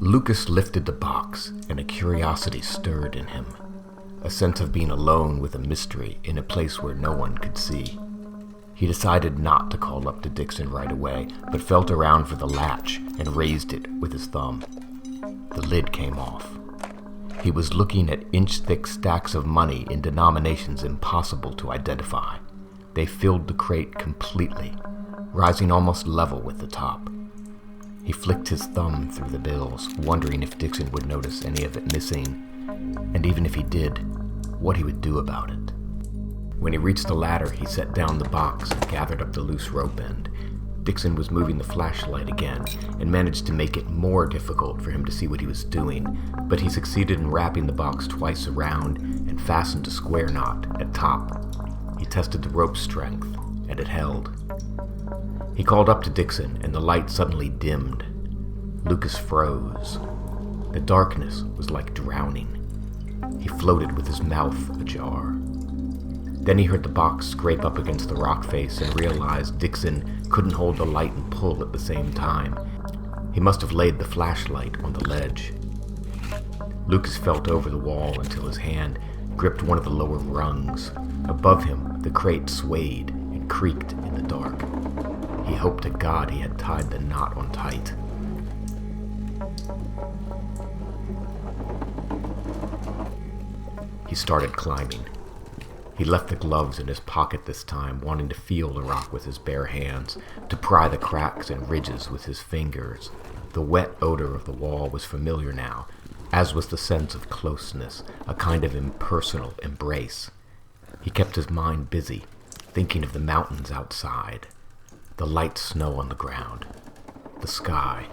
Lucas lifted the box, and a curiosity stirred in him. A sense of being alone with a mystery in a place where no one could see. He decided not to call up to Dixon right away, but felt around for the latch and raised it with his thumb. The lid came off. He was looking at inch-thick stacks of money in denominations impossible to identify. They filled the crate completely, rising almost level with the top. He flicked his thumb through the bills, wondering if Dixon would notice any of it missing, and even if he did, what he would do about it. When he reached the ladder, he set down the box and gathered up the loose rope end. Dixon was moving the flashlight again and managed to make it more difficult for him to see what he was doing, but he succeeded in wrapping the box twice around and fastened a square knot at top. He tested the rope's strength, and it held. He called up to Dixon, and the light suddenly dimmed. Lucas froze. The darkness was like drowning. He floated with his mouth ajar. Then he heard the box scrape up against the rock face and realized Dixon couldn't hold the light and pull at the same time. He must have laid the flashlight on the ledge. Lucas felt over the wall until his hand gripped one of the lower rungs. Above him, the crate swayed and creaked in the dark. He hoped to God he had tied the knot on tight. He started climbing. He left the gloves in his pocket this time, wanting to feel the rock with his bare hands, to pry the cracks and ridges with his fingers. The wet odor of the wall was familiar now, as was the sense of closeness, a kind of impersonal embrace. He kept his mind busy, thinking of the mountains outside, the light snow on the ground, the sky.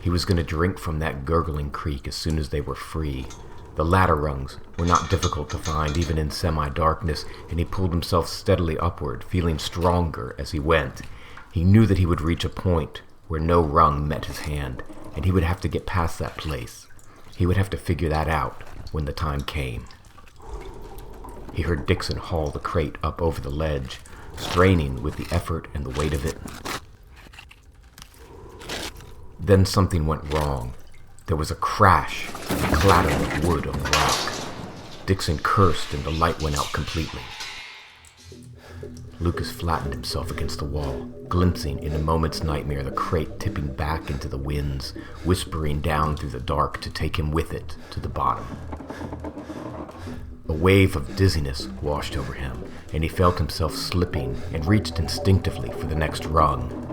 He was going to drink from that gurgling creek as soon as they were free. The ladder rungs were not difficult to find even in semi-darkness, and he pulled himself steadily upward, feeling stronger as he went. He knew that he would reach a point where no rung met his hand, and he would have to get past that place. He would have to figure that out when the time came. He heard Dixon haul the crate up over the ledge, straining with the effort and the weight of it. Then something went wrong. There was a crash, a clatter of wood on the rock. Dixon cursed and the light went out completely. Lucas flattened himself against the wall, glimpsing in a moment's nightmare the crate tipping back into the winds, whispering down through the dark to take him with it to the bottom. A wave of dizziness washed over him, and he felt himself slipping and reached instinctively for the next rung.